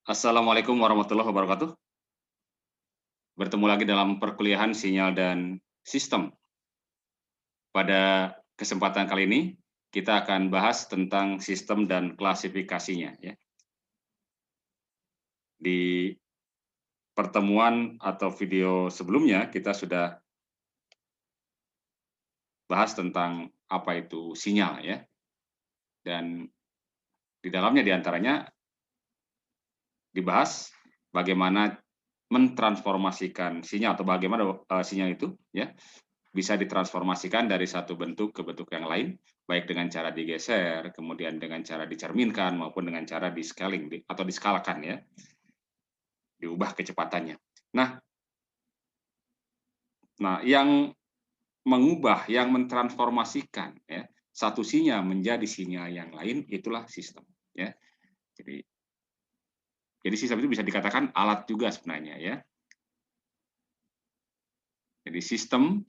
Assalamualaikum warahmatullahi wabarakatuh. Bertemu lagi dalam perkuliahan sinyal dan sistem. Pada kesempatan kali ini, kita akan bahas tentang sistem dan klasifikasinya. Ya. Di pertemuan atau video sebelumnya, kita sudah bahas tentang apa itu sinyal. Ya. Dan di dalamnya diantaranya dibahas bagaimana mentransformasikan sinyal atau bagaimana sinyal itu ya bisa ditransformasikan dari satu bentuk ke bentuk yang lain, baik dengan cara digeser, kemudian dengan cara dicerminkan, maupun dengan cara di-scaling atau diskalakan ya, diubah kecepatannya. Nah, yang mengubah, yang mentransformasikan ya, satu sinyal menjadi sinyal yang lain itulah sistem ya. Jadi sistem itu bisa dikatakan alat juga sebenarnya ya. Jadi sistem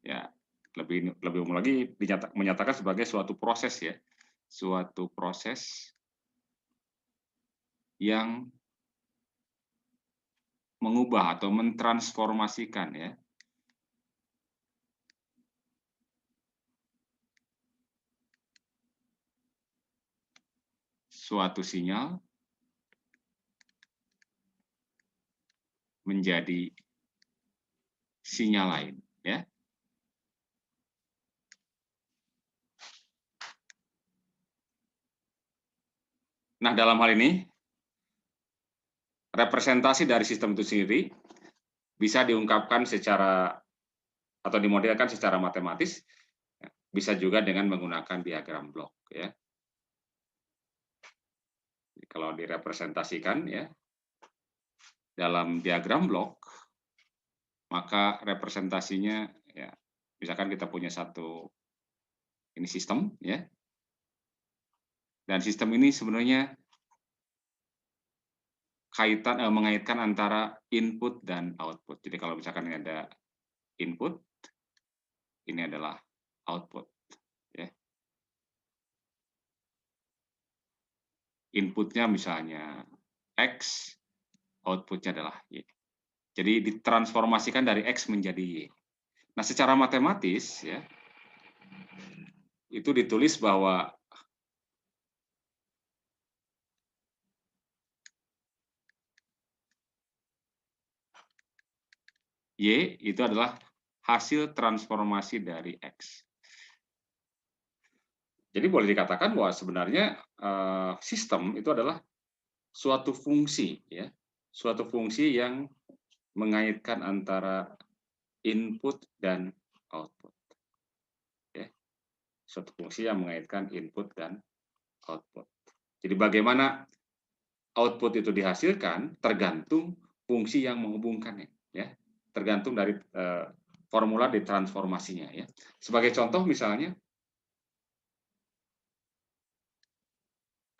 ya lebih umum lagi menyatakan sebagai suatu proses ya, suatu proses yang mengubah atau mentransformasikan ya suatu sinyal menjadi sinyal lain ya. Nah, dalam hal ini representasi dari sistem itu sendiri bisa diungkapkan secara atau dimodelkan secara matematis, bisa juga dengan menggunakan diagram blok ya. Kalau direpresentasikan ya dalam diagram blok, maka representasinya ya misalkan kita punya satu ini sistem ya. Dan sistem ini sebenarnya mengaitkan antara input dan output. Jadi kalau misalkan ini ada input, ini adalah output. Ya. Inputnya misalnya X, outputnya adalah Y. Jadi ditransformasikan dari X menjadi Y. Nah, secara matematis ya, itu ditulis bahwa Y itu adalah hasil transformasi dari X. Jadi boleh dikatakan bahwa sebenarnya sistem itu adalah suatu fungsi ya, suatu fungsi yang mengaitkan antara input dan output. Ya. Suatu fungsi yang mengaitkan input dan output. Jadi bagaimana output itu dihasilkan tergantung fungsi yang menghubungkannya. Ya. Tergantung dari formula ditransformasinya. Ya. Sebagai contoh misalnya,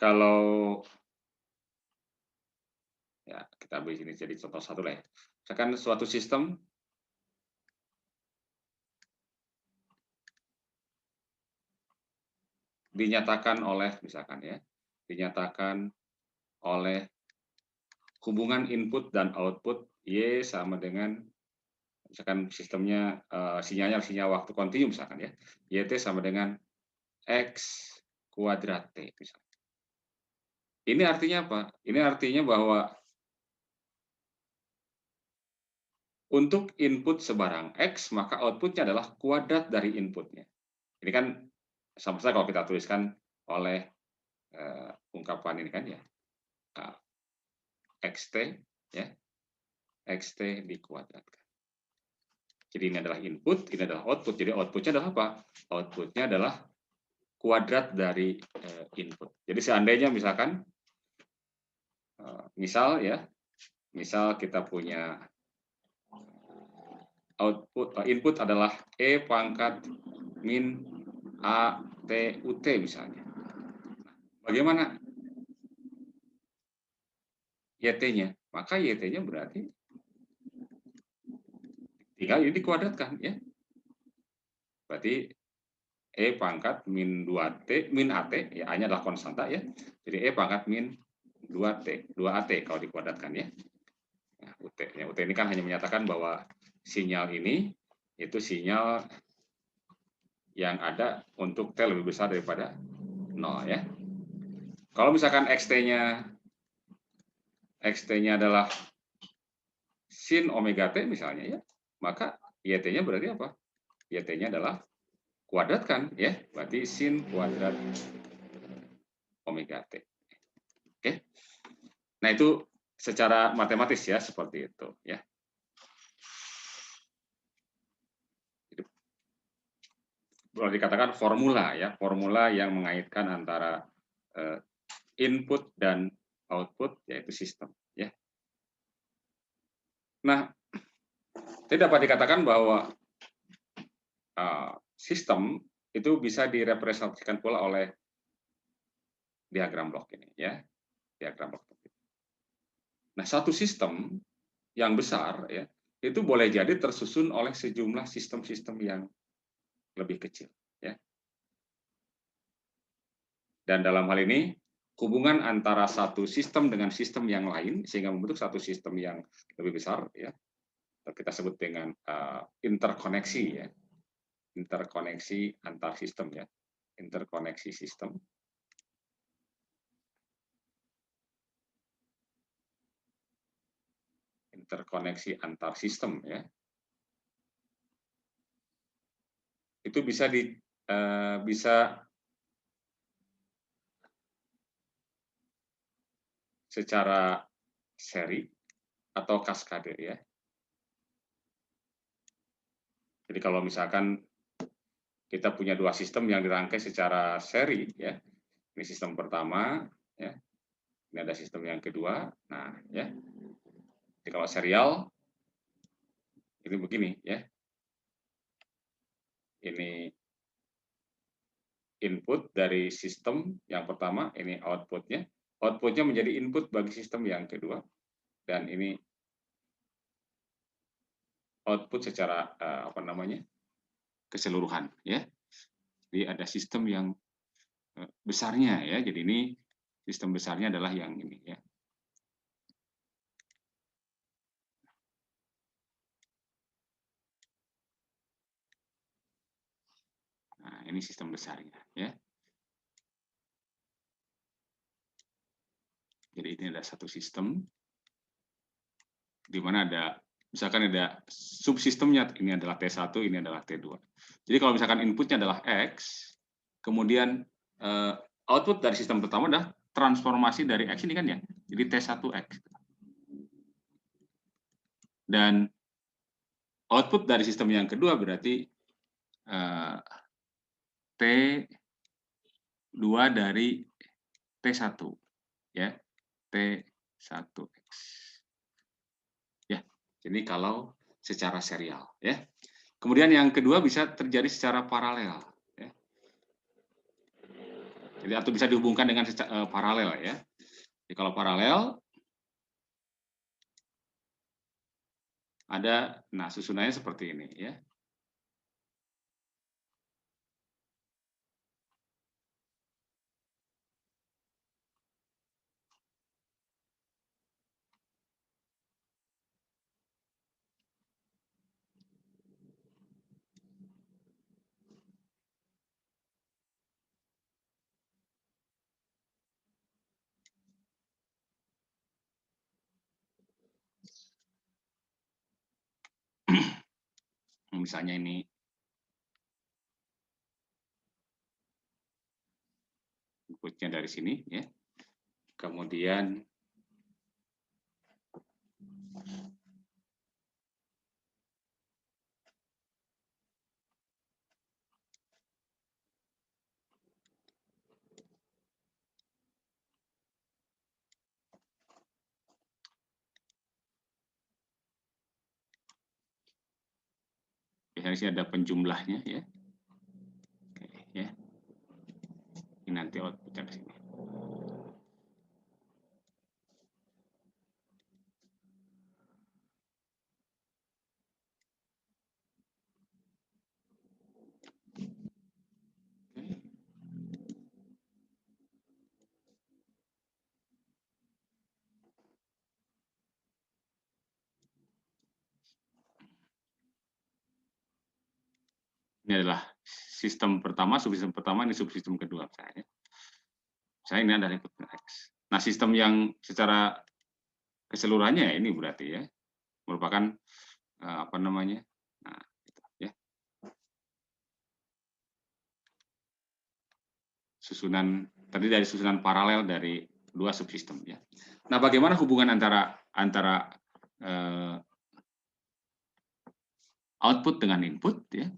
kalau ya kita ambil ini jadi contoh satu lah ya. Misalkan suatu sistem dinyatakan oleh misalkan ya, dinyatakan oleh hubungan input dan output Y sama dengan misalkan sistemnya sinyalnya sinyal waktu kontinu misalkan ya, YT sama dengan X kuadrat T misalkan. Ini artinya apa? Ini artinya bahwa untuk input sebarang X, maka outputnya adalah kuadrat dari inputnya. Ini kan sama saja kalau kita tuliskan oleh ungkapan ini kan ya, XT ya, XT dikuadratkan. Jadi ini adalah input, ini adalah output. Jadi outputnya adalah apa? Outputnya adalah kuadrat dari input. Jadi seandainya misalkan, misal ya, misal kita punya input adalah E pangkat min A T UT misalnya. Bagaimana YT-nya? Maka YT-nya berarti tinggal ini dikuadratkan ya. Berarti E pangkat min 2T, min AT, ya A-nya adalah konstanta ya. Jadi E pangkat min 2AT kalau dikuadratkan ya. Nah, UT ini kan hanya menyatakan bahwa sinyal ini itu sinyal yang ada untuk T lebih besar daripada 0 ya. Kalau misalkan XT-nya adalah sin omega T misalnya ya, maka YT-nya berarti apa? YT-nya adalah kuadratkan ya, berarti sin kuadrat omega T. Oke. Nah, itu secara matematis ya seperti itu ya. Boleh dikatakan formula ya, formula yang mengaitkan antara input dan output yaitu sistem ya. Nah, tidak dapat dikatakan bahwa sistem itu bisa direpresentasikan pula oleh diagram blok ini ya, diagram blok. Nah, satu sistem yang besar ya itu boleh jadi tersusun oleh sejumlah sistem-sistem yang lebih kecil ya. Dan dalam hal ini hubungan antara satu sistem dengan sistem yang lain sehingga membentuk satu sistem yang lebih besar ya. Kita sebut dengan interkoneksi ya. Interkoneksi antar sistem ya. Interkoneksi sistem. Interkoneksi antar sistem ya. Itu bisa secara seri atau kaskade ya. Jadi kalau misalkan kita punya dua sistem yang dirangkai secara seri ya. Ini sistem pertama ya. Ini ada sistem yang kedua. Nah, ya. Jadi kalau serial ini begini ya. Ini input dari sistem yang pertama, ini outputnya. Outputnya menjadi input bagi sistem yang kedua. Dan ini output secara keseluruhan ya. Jadi ada sistem yang besarnya ya. Jadi ini sistem besarnya adalah yang ini ya. Nah, ini sistem besarnya ya. Jadi ini ada satu sistem di mana ada misalkan ada subsistemnya, ini adalah T1, ini adalah T2. Jadi kalau misalkan inputnya adalah X, kemudian output dari sistem pertama adalah transformasi dari X ini kan ya, jadi T1X. Dan output dari sistem yang kedua berarti T2 dari T1 ya, T1X. Ya, jadi kalau secara serial ya. Kemudian yang kedua bisa terjadi secara paralel ya. Jadi atau bisa dihubungkan dengan paralel ya. Jadi kalau paralel ada, nah susunannya seperti ini ya. Misalnya ini inputnya dari sini ya. Kemudian biasanya sih ada penjumlahnya ya. Oke, ya. Ini nanti outputnya ke sini. Ini adalah sistem pertama, subsistem pertama, ini subsistem kedua misalnya. Misalnya ini adalah input X. Nah, sistem yang secara keseluruhannya ini berarti ya merupakan apa namanya? Nah, gitu, ya. Susunan terdiri dari susunan paralel dari dua subsistem ya. Nah, bagaimana hubungan antara output dengan input ya?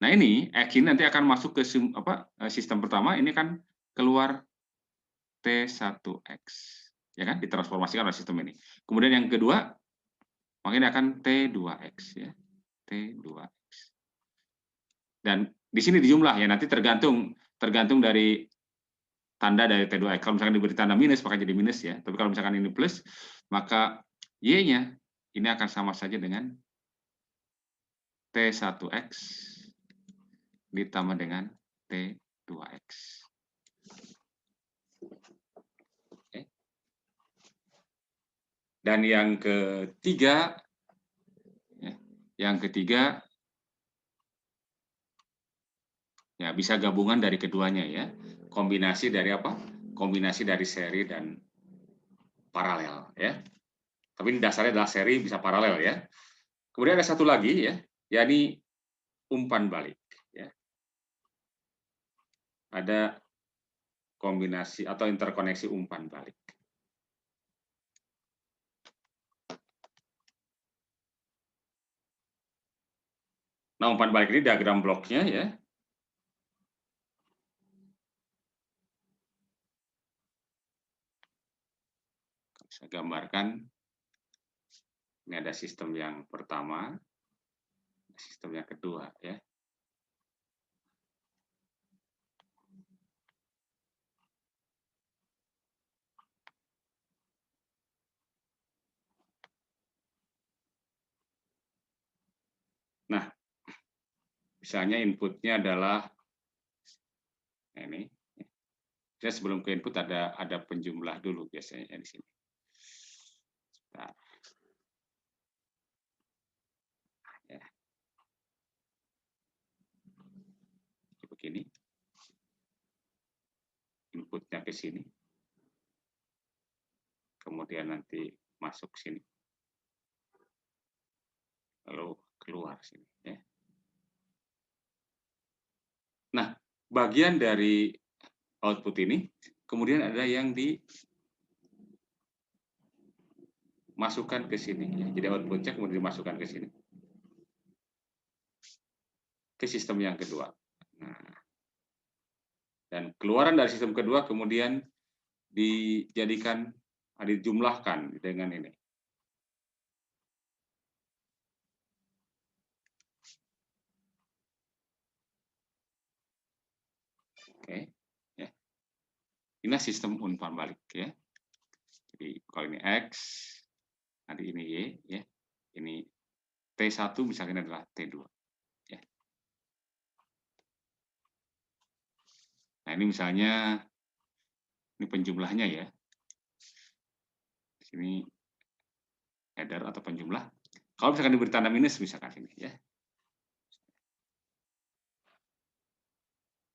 Nah, ini X ini nanti akan masuk ke sistem pertama, ini kan keluar T1X, ya kan? Ditransformasikan oleh sistem ini. Kemudian yang kedua, makanya akan T2X ya. T2X. Dan di sini dijumlah ya, nanti tergantung dari tanda dari T2X. Kalau misalkan diberi tanda minus, maka jadi minus ya. Tapi kalau misalkan ini plus, maka Y-nya ini akan sama saja dengan T1X ditambah dengan T2X. Oke. Dan yang ketiga, ya bisa gabungan dari keduanya ya. Kombinasi dari apa? Kombinasi dari seri dan paralel ya. Tapi ini dasarnya adalah seri bisa paralel ya. Kemudian ada satu lagi ya, yakni umpan balik ya. Ada kombinasi atau interkoneksi umpan balik. Nah, umpan balik ini diagram bloknya ya. Saya gambarkan. Ini ada sistem yang pertama, sistem yang kedua ya. Nah, misalnya inputnya adalah ini. Saya sebelum ke input ada penjumlah dulu biasanya di sini. Nah, ya. Begini. Inputnya ke sini. Kemudian nanti masuk sini. Lalu keluar sini ya. Nah, bagian dari output ini kemudian ada yang dimasukkan ke sini ya. Jadi outputnya kemudian dimasukkan ke sini. Ke sistem yang kedua. Nah, dan keluaran dari sistem kedua kemudian dijumlahkan dengan ini. Oke, ya. Ini sistem umpan balik ya. Jadi kalau ini X, nanti ini Y, ya. Ini T1 misalnya adalah T2. Ya. Nah ini misalnya, ini penjumlahnya ya. Di sini header atau penjumlah. Kalau misalkan diberi tanda minus, misalkan ini ya.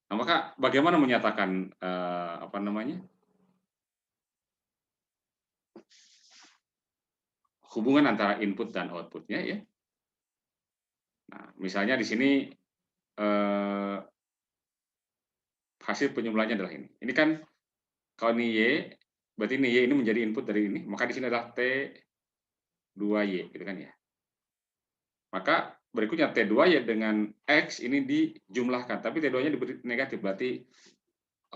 Nah, maka bagaimana menyatakan apa namanya? Hubungan antara input dan outputnya ya. Nah, misalnya di sini hasil penjumlahnya adalah ini. Ini kan kalau ini Y, berarti ini Y ini menjadi input dari ini, maka di sini adalah T2Y gitu kan ya. Maka berikutnya T2Y dengan X ini dijumlahkan, tapi T2-nya diberi negatif, berarti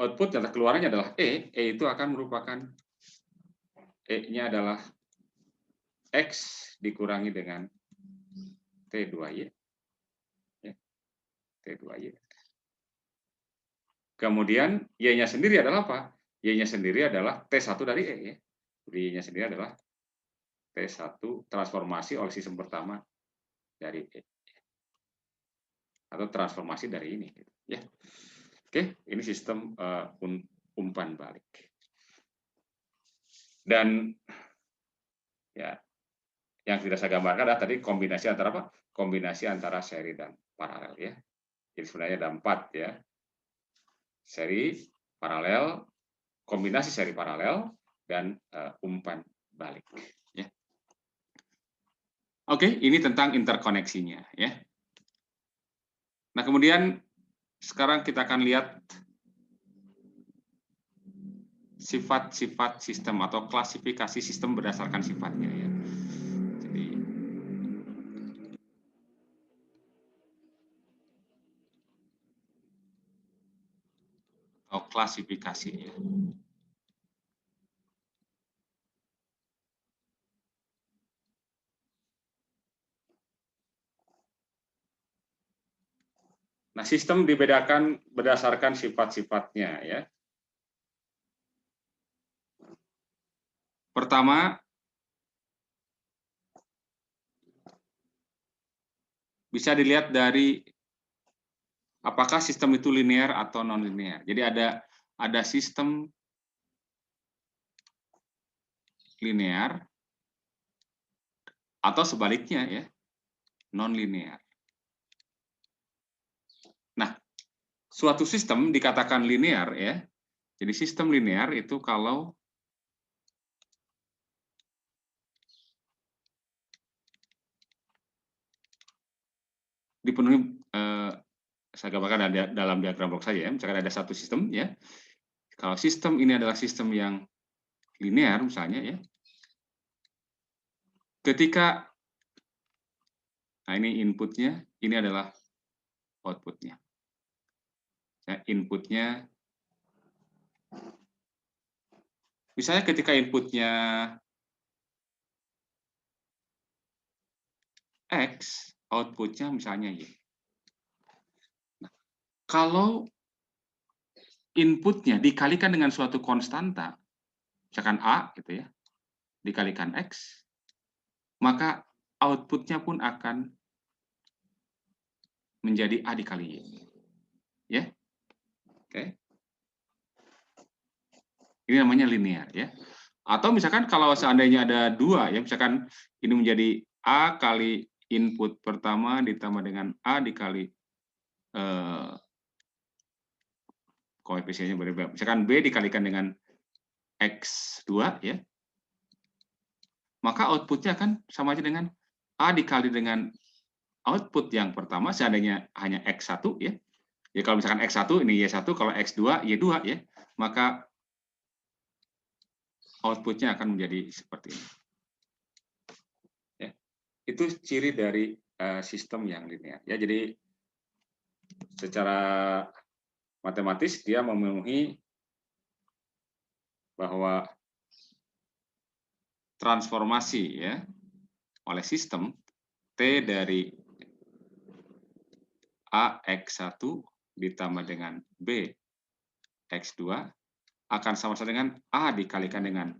output yang keluarannya adalah E itu akan merupakan E-nya adalah X dikurangi dengan T2Y. Ya, T2Y. Kemudian Y-nya sendiri adalah apa? Y-nya sendiri adalah T1 dari E. Ya. Jadi Y-nya sendiri adalah T1 transformasi oleh sistem pertama dari E. Atau transformasi dari ini. Ya. Oke, ini sistem umpan balik. Dan ya, yang tidak saya gambarkan adalah tadi kombinasi antara apa? kombinasi antara seri dan paralel ya. Jadi sebenarnya ada 4 ya. Seri, paralel, kombinasi seri paralel, dan umpan balik ya. Oke, ini tentang interkoneksinya ya. Nah, kemudian sekarang kita akan lihat sifat-sifat sistem atau klasifikasi sistem berdasarkan sifatnya ya. Jadi klasifikasi ya. Nah, sistem dibedakan berdasarkan sifat-sifatnya ya. Pertama, bisa dilihat dari apakah sistem itu linear atau non-linear. Jadi ada sistem linear atau sebaliknya ya, non-linear. Nah, suatu sistem dikatakan linear ya. Jadi sistem linear itu kalau dipenuhi, saya gambarkan dalam diagram blok saja ya. Misalkan ada satu sistem ya. Kalau sistem ini adalah sistem yang linear misalnya ya. Ketika nah ini inputnya, ini adalah outputnya. Ya, inputnya misalnya ketika inputnya X, outputnya misalnya Y. Nah, kalau inputnya dikalikan dengan suatu konstanta, misalkan A gitu ya, dikalikan X, maka outputnya pun akan menjadi A dikali Y. Ya, oke. Ini namanya linear ya. Atau misalkan kalau seandainya ada 2 ya, misalkan ini menjadi A kali input pertama ditambah dengan A dikali koefisiennya berbeda. Misalkan B dikalikan dengan X2 ya. Maka outputnya akan sama aja dengan A dikali dengan output yang pertama seandainya hanya X1 ya. Ya kalau misalkan X1 ini Y1, kalau X2 Y2 ya. Maka outputnya akan menjadi seperti ini. Ya. Itu ciri dari sistem yang linear. Ya, jadi secara matematis dia memenuhi bahwa transformasi ya oleh sistem T dari A X1 ditambah dengan B X2 akan sama-sama dengan A dikalikan dengan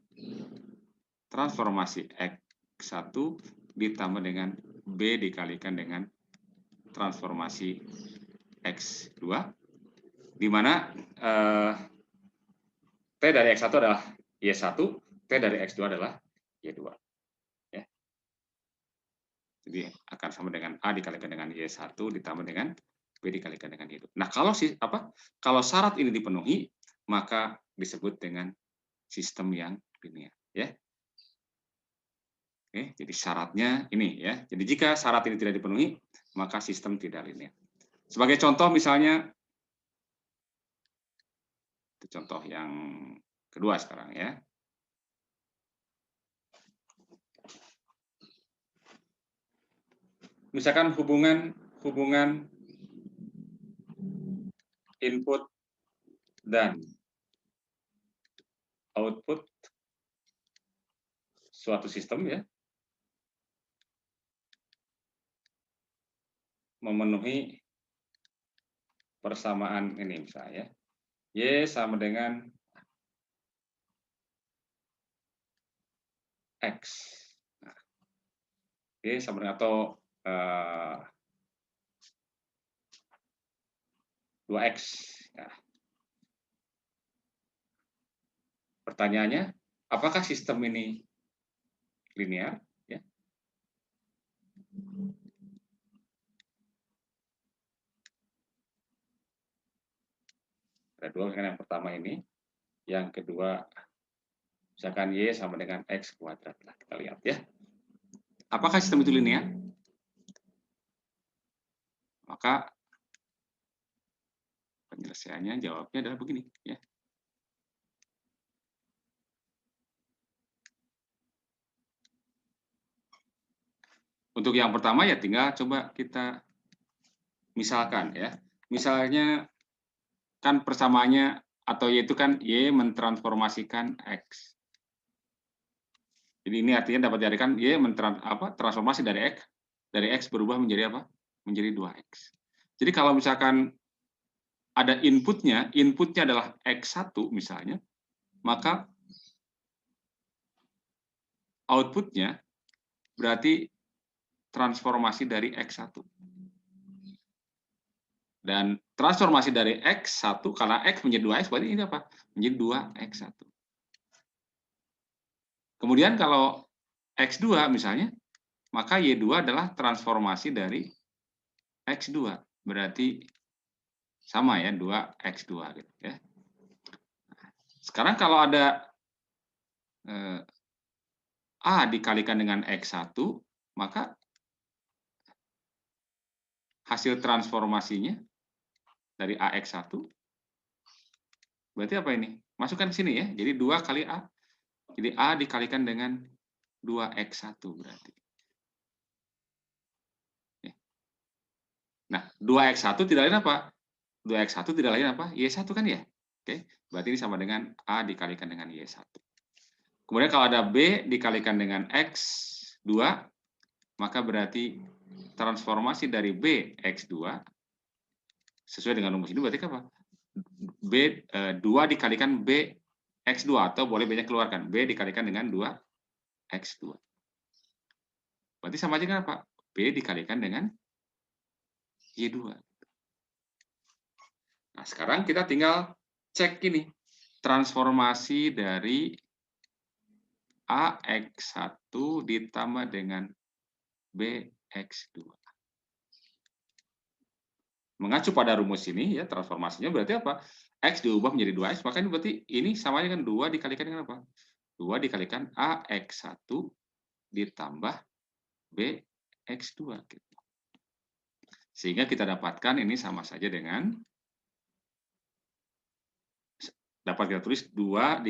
transformasi X1 ditambah dengan B dikalikan dengan transformasi X2, di mana T dari X1 adalah Y1, T dari X2 adalah Y2. Ya. Jadi akan sama dengan A dikalikan dengan Y1 ditambah dengan B dikalikan dengan Y2. Nah, kalau syarat ini dipenuhi, maka disebut dengan sistem yang linear. Ya. Oke, jadi syaratnya ini ya. Jadi jika syarat ini tidak dipenuhi, maka sistem tidak linear. Sebagai contoh misalnya, itu contoh yang kedua sekarang ya. Misalkan hubungan input dan output suatu sistem ya memenuhi persamaan ini misalnya Y sama dengan X. Nah, Y sama dengan atau 2X. Nah, pertanyaannya, apakah sistem ini linear? Ya. Ada dua kan, yang pertama ini, yang kedua misalkan Y sama dengan X kuadrat. Nah, kita lihat ya. Apakah sistem itu linear? Maka penyelesaiannya jawabnya adalah begini ya. Untuk yang pertama ya tinggal coba kita misalkan ya. Misalnya kan persamaannya atau Y itu kan Y mentransformasikan X. Jadi ini artinya dapat diartikan Y transformasi dari X berubah menjadi apa? Menjadi 2X. Jadi kalau misalkan ada inputnya adalah X1 misalnya, maka outputnya berarti transformasi dari X1. Dan transformasi dari X1, karena X menjadi 2X, berarti ini apa? Menjadi 2X1. Kemudian kalau X2 misalnya, maka Y2 adalah transformasi dari X2. Berarti sama ya, 2X2 gitu ya. Sekarang kalau ada A dikalikan dengan X1, maka hasil transformasinya dari AX1 berarti apa ini? Masukkan ke sini ya. Jadi 2 kali A. Jadi A dikalikan dengan 2X1 berarti. Nah, 2X1 tidak lain apa? 2X1 tidak lain apa? Y1 kan ya? Oke, berarti ini sama dengan A dikalikan dengan Y1. Kemudian kalau ada B dikalikan dengan X2, maka berarti transformasi dari B X2 sesuai dengan rumus ini berarti apa? B 2 dikalikan B X2 atau boleh banyak keluarkan B dikalikan dengan 2X2. Berarti sama aja kan apa? B dikalikan dengan Y2. Nah, sekarang kita tinggal cek ini. Transformasi dari AX1 ditambah dengan BX2. Mengacu pada rumus ini, ya transformasinya berarti apa? X diubah menjadi 2X, maka ini berarti ini samanya kan 2 dikalikan dengan apa? 2 dikalikan AX1 ditambah BX2. Gitu. Sehingga kita dapatkan ini sama saja dengan dapat kita tulis 2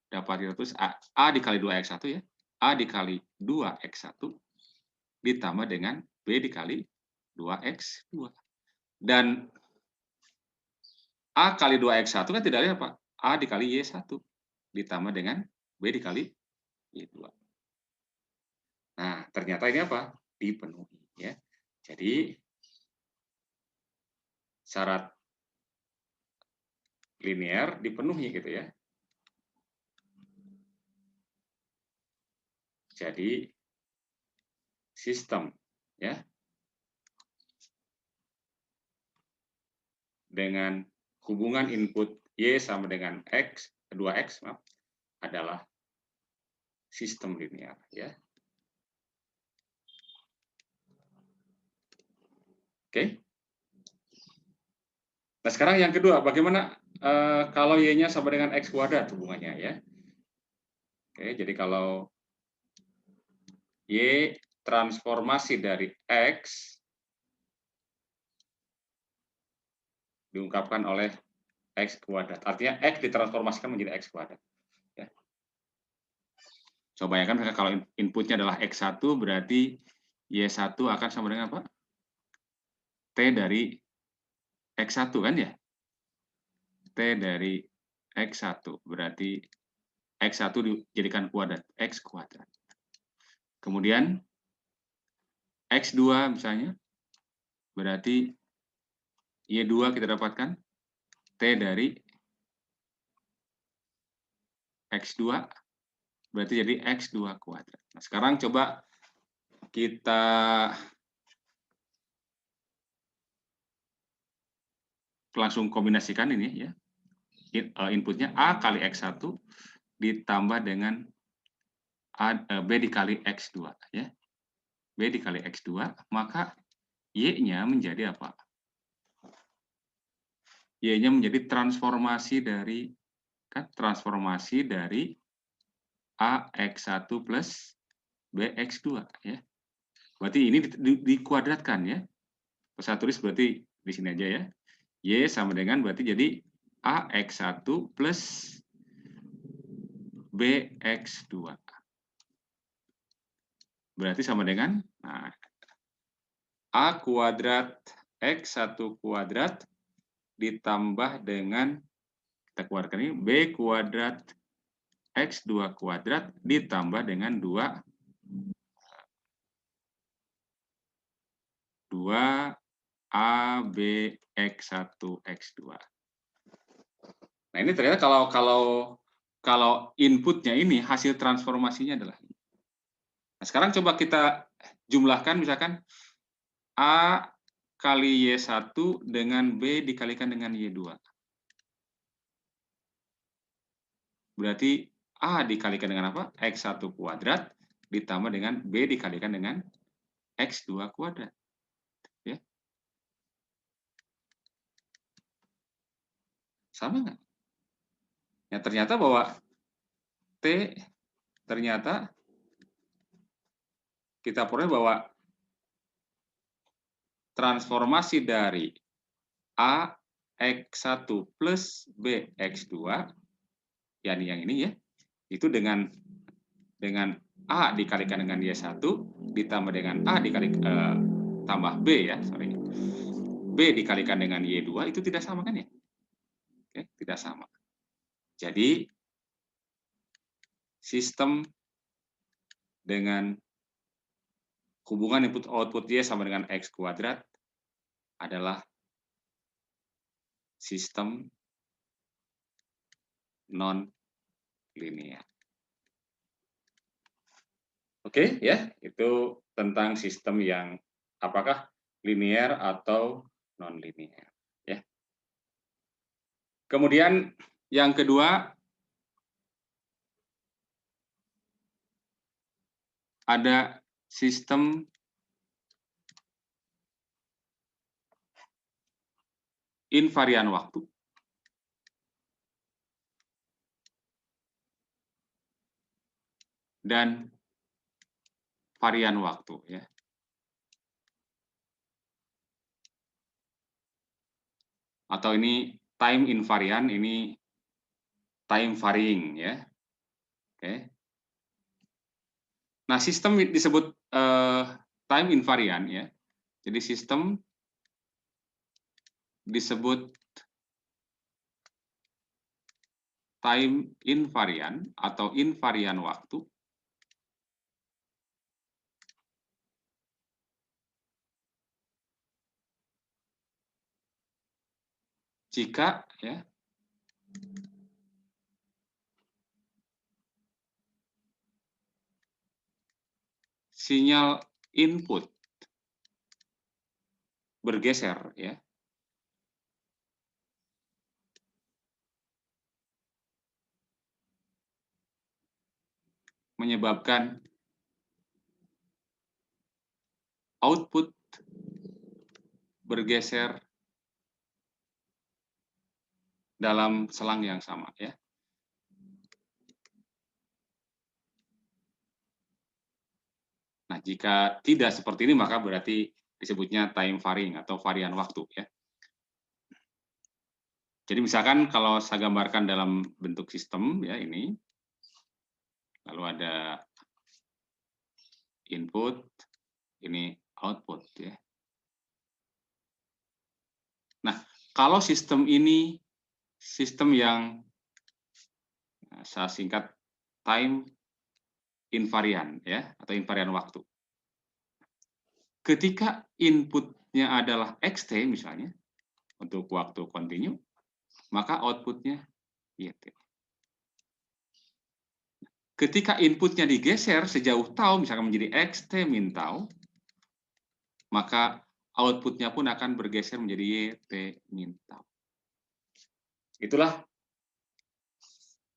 dapat kita tulis A dikali 2X1 ya. A dikali 2X1 ditambah dengan B dikali 2X2. Dan A kali 2X1 kan tidak lain apa? A dikali Y1 ditambah dengan B dikali Y2. Nah, ternyata ini apa? Dipenuhi ya. Jadi syarat linear dipenuhi gitu ya. Jadi sistem ya dengan hubungan input Y sama dengan X, 2X maaf, adalah sistem linear ya. Oke. Nah, sekarang yang kedua, bagaimana kalau Y-nya sama dengan X kuadrat hubungannya ya. Oke, jadi kalau Y transformasi dari X diungkapkan oleh X kuadrat. Artinya X ditransformasikan menjadi X kuadrat. Ya. Coba bayangkan kalau inputnya adalah X1, berarti Y1 akan sama dengan apa? T dari X1 kan ya? T dari X1, berarti X1 dijadikan kuadrat, X kuadrat. Kemudian X2 misalnya, berarti Y2 kita dapatkan T dari X2, berarti jadi X2 kuadrat. Nah, sekarang coba kita langsung kombinasikan ini ya. Inputnya A kali X1 ditambah dengan B dikali X2 ya. B dikali X2, maka Y-nya menjadi apa? Y-nya menjadi transformasi dari AX1 plus BX2 ya. Berarti ini dikuadratkan ya. Saya tulis berarti di sini aja ya. Y sama dengan berarti jadi AX1 plus BX2. Berarti sama dengan A kuadrat X1 kuadrat ditambah dengan, kita keluarkan ini, B kuadrat X2 kuadrat ditambah dengan 2 AB X1 X2. Nah ini ternyata kalau inputnya ini hasil transformasinya adalah ini. Nah, sekarang coba kita jumlahkan misalkan A kali Y1 dengan B dikalikan dengan Y2. Berarti A dikalikan dengan apa? X1 kuadrat ditambah dengan B dikalikan dengan X2 kuadrat. Ya. Sama nggak? Ya ternyata bahwa T ternyata kita peroleh bahwa transformasi dari A X1 plus B X2 yang ini ya, itu dengan A dikalikan dengan Y1 ditambah dengan A tambah B ya, sorry. B dikalikan dengan Y2 itu tidak sama kan ya? Oke, tidak sama. Jadi sistem dengan hubungan input output Y sama dengan X kuadrat adalah sistem non linear. Oke, ya, itu tentang sistem yang apakah linear atau non linear, ya. Kemudian yang kedua ada sistem invarian waktu. Dan varian waktu ya. Atau ini time invariant, ini time varying ya. Oke. Nah, sistem disebut time invariant ya. Jadi sistem disebut time invariant atau invarian waktu jika ya sinyal input bergeser ya menyebabkan output bergeser dalam selang yang sama ya. Nah, jika tidak seperti ini maka berarti disebutnya time varying atau varian waktu ya. Jadi misalkan kalau saya gambarkan dalam bentuk sistem ya ini, lalu ada input, ini output ya. Nah, kalau sistem ini sistem yang saya singkat time invariant ya atau invarian waktu. Ketika inputnya adalah xt misalnya untuk waktu kontinu, maka outputnya YT. Ketika inputnya digeser sejauh tau, misalkan menjadi xt min tau, maka outputnya pun akan bergeser menjadi YT min tau. Itulah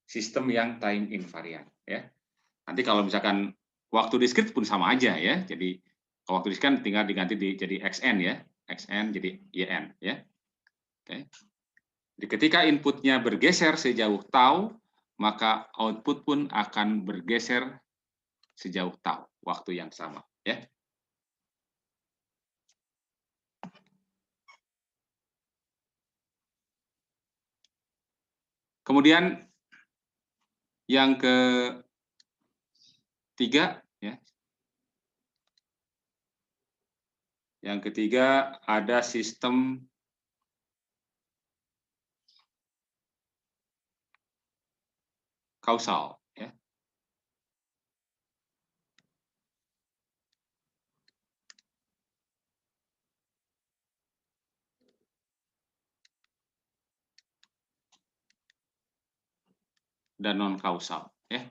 sistem yang time invariant ya. Nanti kalau misalkan waktu diskrit pun sama aja ya. Jadi kalau waktu diskrit kan tinggal diganti jadi xn ya, xn jadi yn ya. Oke. Jadi ketika inputnya bergeser sejauh tau, maka output pun akan bergeser sejauh tau, waktu yang sama. Ya. Kemudian yang ketiga, ya. Yang ketiga ada sistem kausal, ya. Dan non kausal, ya.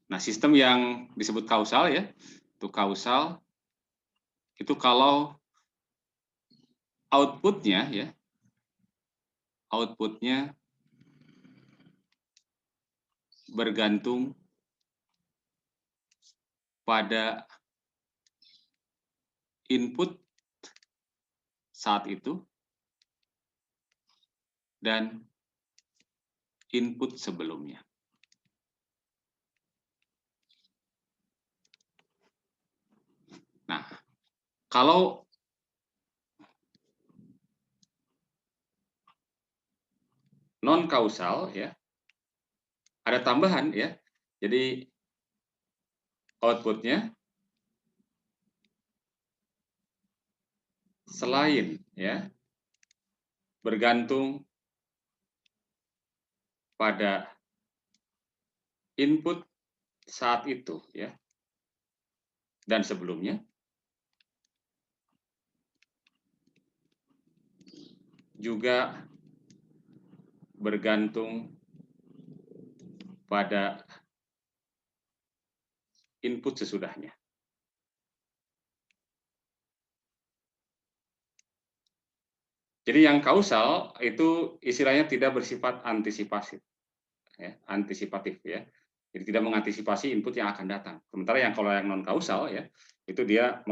Nah, sistem yang disebut kausal, ya, itu kausal itu kalau outputnya, ya, outputnya bergantung pada input saat itu dan input sebelumnya. Nah, kalau non kausal, ya, ada tambahan, ya. Jadi outputnya selain, ya, bergantung pada input saat itu, ya, dan sebelumnya, juga bergantung pada input sesudahnya. Jadi yang kausal itu istilahnya tidak bersifat antisipatif, ya, antisipatif, ya. Jadi tidak mengantisipasi input yang akan datang. Sementara yang kalau yang non kausal, ya, itu dia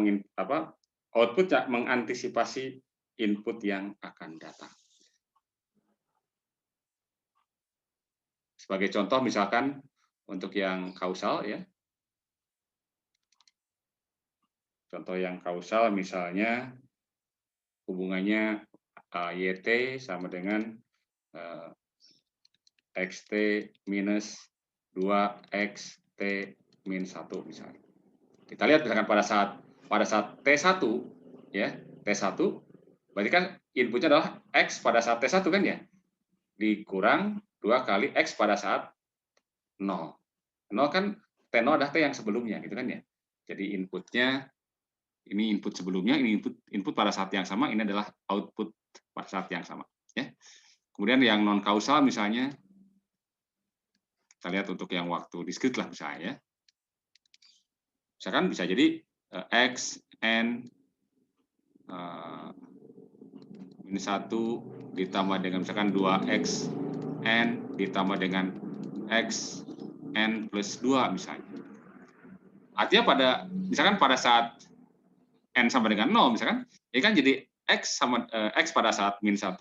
output mengantisipasi input yang akan datang. Sebagai contoh misalkan untuk yang kausal, ya. Contoh yang kausal misalnya hubungannya YT sama dengan XT minus 2XT min 1 misalnya. Kita lihat misalkan pada saat T1, ya, T1 berarti kan inputnya adalah X pada saat T1 kan, ya, dikurang 2 kali X pada saat 0. 0 kan T0 adalah T yang sebelumnya gitu kan, ya. Jadi inputnya ini input sebelumnya, ini input pada saat yang sama, ini adalah output pada saat yang sama, ya. Kemudian yang non kausal misalnya kita lihat untuk yang waktu diskrit lah misalnya, ya. Misalkan bisa jadi X, N, ini 1 ditambah dengan misalkan 2X, N ditambah dengan X, N plus 2 misalnya. Artinya misalkan pada saat N sama dengan 0 misalkan, ini kan jadi X pada saat min 1,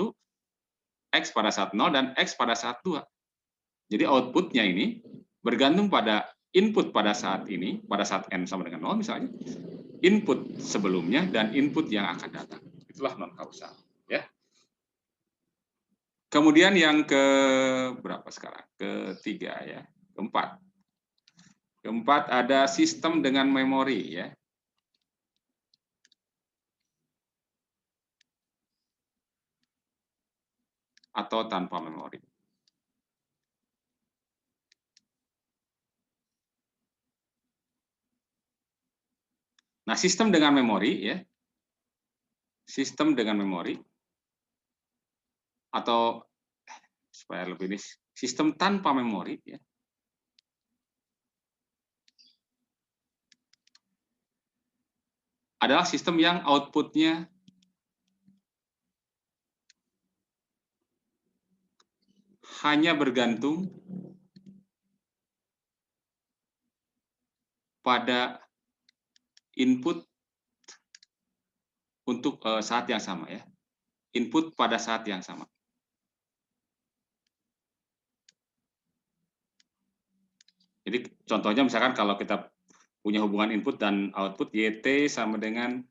X pada saat 0, dan X pada saat 2. Jadi outputnya ini bergantung pada input pada saat ini, pada saat N sama dengan 0 misalnya, input sebelumnya, dan input yang akan datang. Itulah non kausal, ya. Kemudian yang berapa sekarang? Ketiga, ya. Keempat ada sistem dengan memori, ya. Atau tanpa memori. Nah, sistem dengan memori, ya. Sistem dengan memori atau supaya lebih ini sistem tanpa memori, ya. Adalah sistem yang outputnya hanya bergantung pada input untuk saat yang sama, ya. input pada saat yang sama. Jadi contohnya misalkan kalau kita punya hubungan input dan output YT sama dengan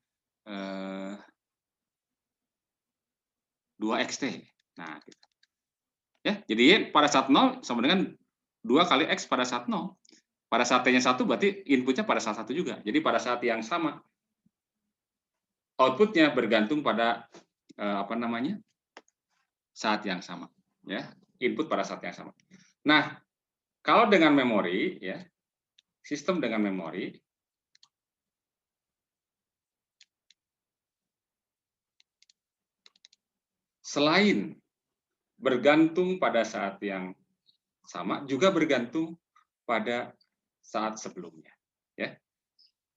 2XT. Nah, gitu. Ya, jadi Y pada saat 0 sama dengan 2 kali X pada saat 0. Pada saat T-nya 1 berarti inputnya pada saat 1 juga. Jadi pada saat yang sama outputnya bergantung pada saat yang sama, ya, input pada saat yang sama. Nah, kalau dengan memori, ya, sistem dengan memori, selain bergantung pada saat yang sama, juga bergantung pada saat sebelumnya, ya.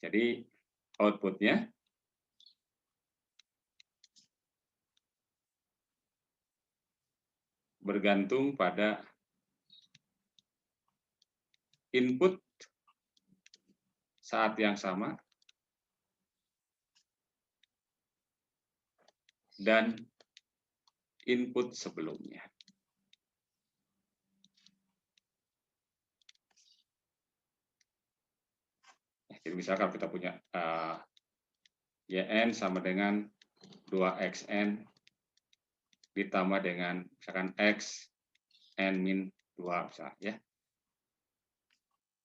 Jadi outputnya bergantung pada input saat yang sama dan input sebelumnya. Jadi misalkan kita punya YN sama dengan 2XN ditambah dengan misalkan X, N min 2 misalnya, ya.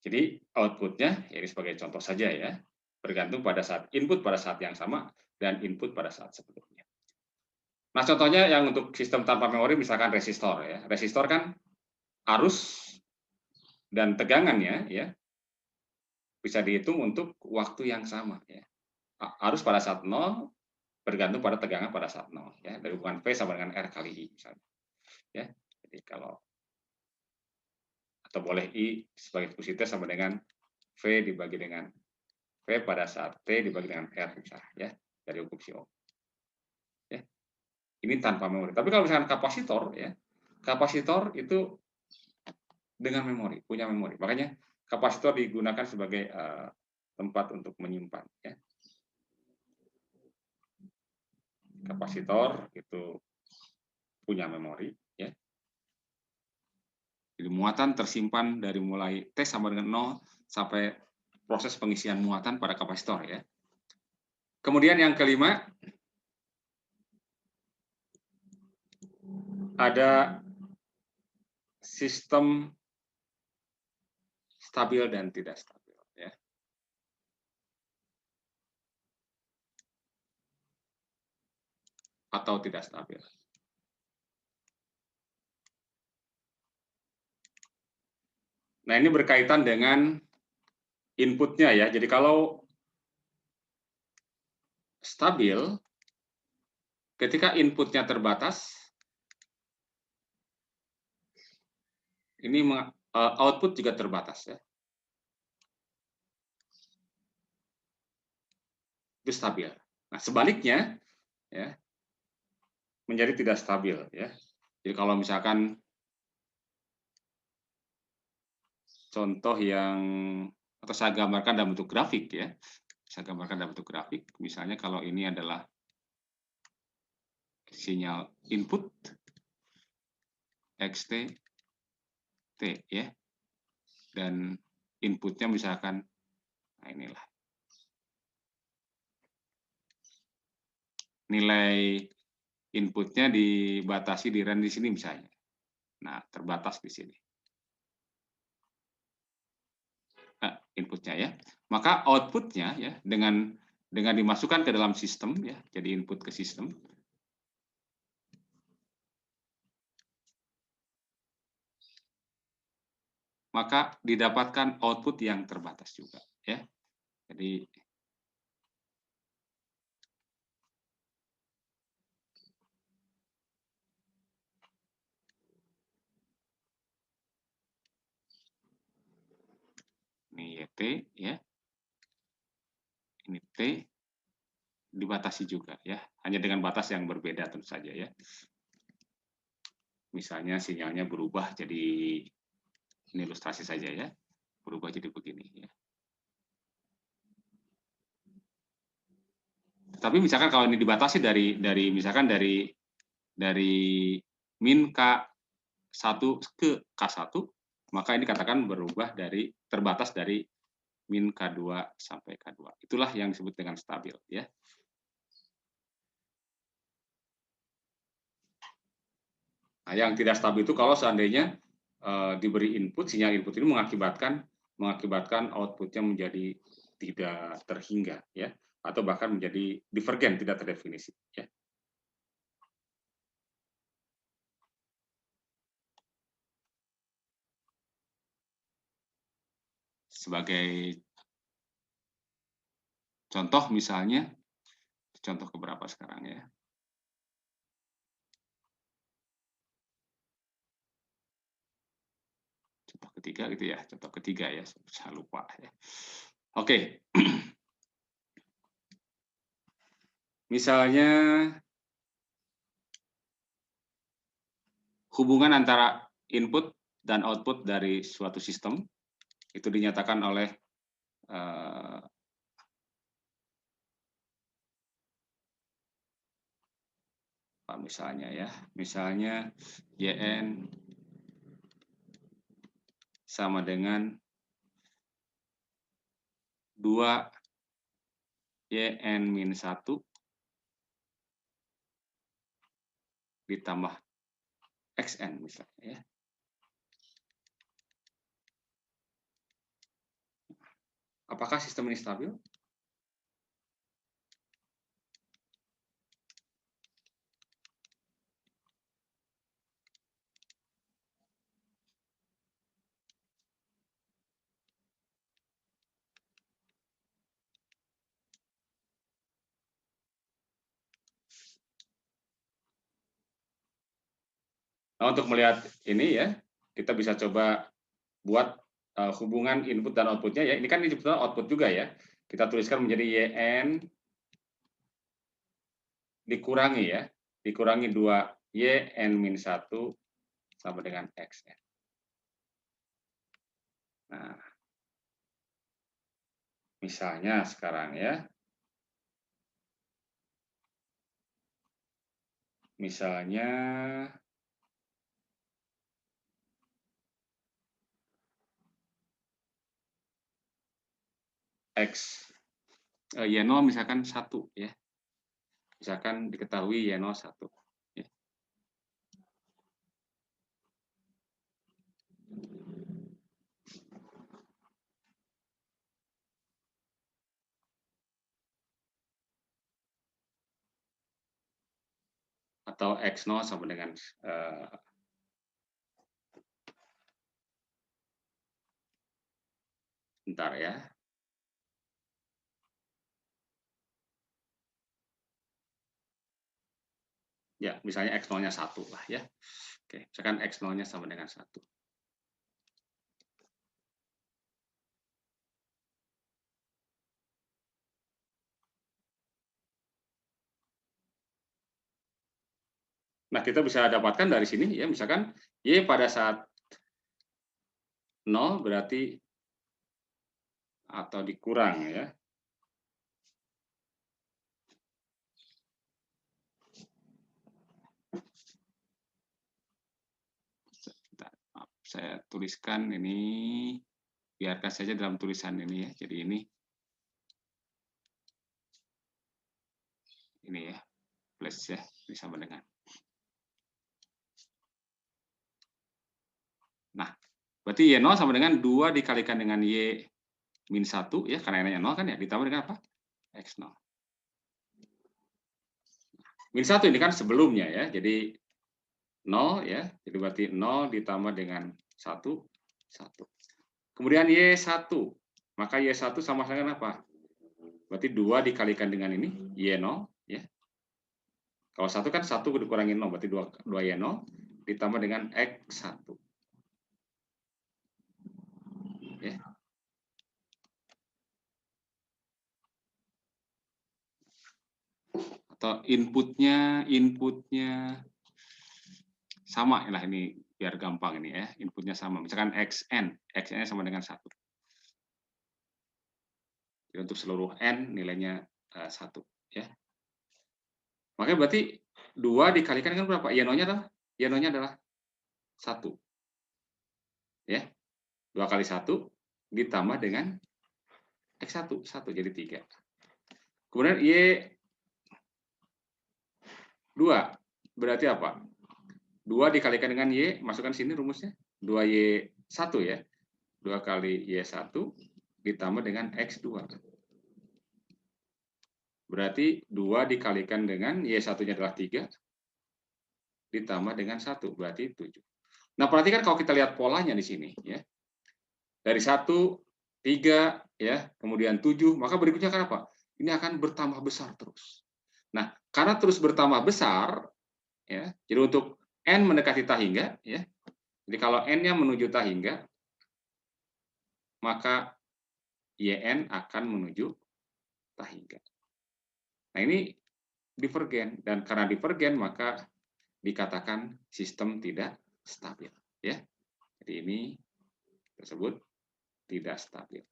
Jadi outputnya, ini sebagai contoh saja ya, bergantung pada saat input pada saat yang sama dan input pada saat sebelumnya. Nah, contohnya yang untuk sistem tanpa memori misalkan resistor ya. Resistor kan arus dan tegangannya ya bisa dihitung untuk waktu yang sama ya. Arus pada saat 0 bergantung pada tegangan pada saat 0 ya. Dari hubungan V sama dengan R kali I misalnya. Ya. Jadi kalau atau boleh I sebagai positif sama dengan V dibagi dengan V pada saat T dibagi dengan R misalnya ya dari hukum Ohm. Ya. Ini tanpa memori. Tapi kalau misalkan kapasitor ya, kapasitor itu dengan memori, punya memori. Makanya kapasitor digunakan sebagai tempat untuk menyimpan ya. Kapasitor itu punya memori ya. Jadi muatan tersimpan dari mulai T sama dengan 0 sampai proses pengisian muatan pada kapasitor ya. Kemudian yang kelima ada sistem stabil dan tidak stabil ya. Atau tidak stabil. Nah, ini berkaitan dengan inputnya ya. Jadi kalau stabil, ketika inputnya terbatas, ini output juga terbatas ya. Itu stabil. Nah, sebaliknya ya menjadi tidak stabil ya. Jadi kalau misalkan contoh yang atau saya gambarkan dalam bentuk grafik ya. Saya gambarkan dalam bentuk grafik. Misalnya kalau ini adalah sinyal input XT T ya. Dan inputnya misalkan nah inilah. Nilai inputnya dibatasi di range di sini misalnya. Nah, terbatas di sini. Inputnya ya. Maka outputnya ya dengan dimasukkan ke dalam sistem ya, jadi input ke sistem. Maka didapatkan output yang terbatas juga ya. Jadi ini YT ya. Ini T dibatasi juga ya, hanya dengan batas yang berbeda tentu saja ya. Misalnya sinyalnya berubah jadi ini ilustrasi saja ya. Berubah jadi begini ya. Tapi misalkan kalau ini dibatasi dari misalkan dari dari min K1 ke K1, maka ini katakan berubah dari terbatas dari min K2 sampai K2. Itulah yang disebut dengan stabil, ya. Nah, yang tidak stabil itu kalau seandainya diberi input, sinyal input ini mengakibatkan outputnya menjadi tidak terhingga, ya, atau bahkan menjadi divergen, tidak terdefinisi, ya. Sebagai contoh misalnya, contoh keberapa sekarang, ya? Contoh ketiga gitu ya, contoh ketiga ya, saya lupa ya. Oke. Misalnya hubungan antara input dan output dari suatu sistem itu dinyatakan oleh misalnya ya, misalnya YN sama dengan 2 YN-1 ditambah XN misalnya ya. Apakah sistem ini stabil? Nah, untuk melihat ini ya, kita bisa coba buat hubungan input dan outputnya ya. Ini kan sebetulnya output juga ya. Kita tuliskan menjadi YN dikurangi ya, dikurangi 2 YN-1 sama dengan XN. Nah, misalnya sekarang ya, misalnya Y0 misalkan 1 ya. Misalkan diketahui Y0 1. Ya. Atau X0 sama dengan bentar ya. Ya, misalnya X0-nya 1 lah ya. Oke, misalkan X0-nya sama dengan 1. Nah, kita bisa dapatkan dari sini ya, misalkan Y pada saat 0 berarti atau dikurang ya. Saya tuliskan ini, biarkan saja dalam tulisan ini ya. Jadi ini ya, plus ya, ini sama dengan. Nah, berarti Y0 sama dengan 2 dikalikan dengan Y-1 ya, karena Y-nya 0 kan ya, ditambah dengan apa? X0. Min 1 ini kan sebelumnya ya, jadi 0 ya, jadi berarti 0 ditambah dengan 1, 1. Kemudian Y1, maka Y1 sama dengan apa? Berarti 2 dikalikan dengan ini, Y0 ya. Kalau 1 kan 1 dikurangi 0, berarti 2 Y0 ditambah dengan X1. Ya. Atau inputnya sama lah, ini biar gampang ini ya, inputnya sama. Misalkan XN-nya sama dengan 1. Jadi untuk seluruh N nilainya 1 ya. Makanya berarti 2 dikalikan dengan berapa? Y0-nya adalah 1. Ya. 2 kali 1 ditambah dengan X1, 1 jadi 3. Kemudian Y2 berarti apa? 2 dikalikan dengan Y, masukkan sini rumusnya. 2Y1 ya. 2 kali Y1 ditambah dengan X2. Berarti 2 dikalikan dengan Y1-nya adalah 3, ditambah dengan 1, berarti 7. Nah, perhatikan kalau kita lihat polanya di sini. Ya. Dari 1, 3, ya, kemudian 7, maka berikutnya akan apa? Ini akan bertambah besar terus. Nah, karena terus bertambah besar, ya, jadi untuk N mendekati tahingga, ya, jadi kalau N-nya menuju tahingga, maka YN akan menuju tahingga. Nah, ini divergen, dan karena divergen maka dikatakan sistem tidak stabil, ya. Jadi ini tersebut tidak stabil.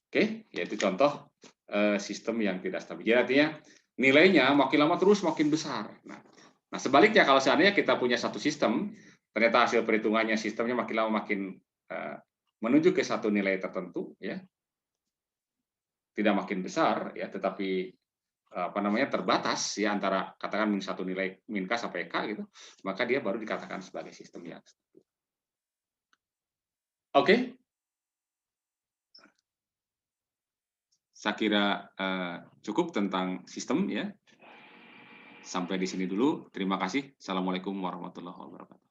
Oke, yaitu contoh sistem yang tidak stabil. Jadi artinya nilainya makin lama terus makin besar. Nah, sebaliknya kalau seandainya kita punya satu sistem, ternyata hasil perhitungannya sistemnya makin lama makin menuju ke satu nilai tertentu, ya, tidak makin besar, ya, tetapi terbatas ya antara katakan min satu nilai min k sampai k gitu, maka dia baru dikatakan sebagai sistem yang stabil. Oke. Saya kira cukup tentang sistem ya. Sampai di sini dulu. Terima kasih. Assalamualaikum warahmatullahi wabarakatuh.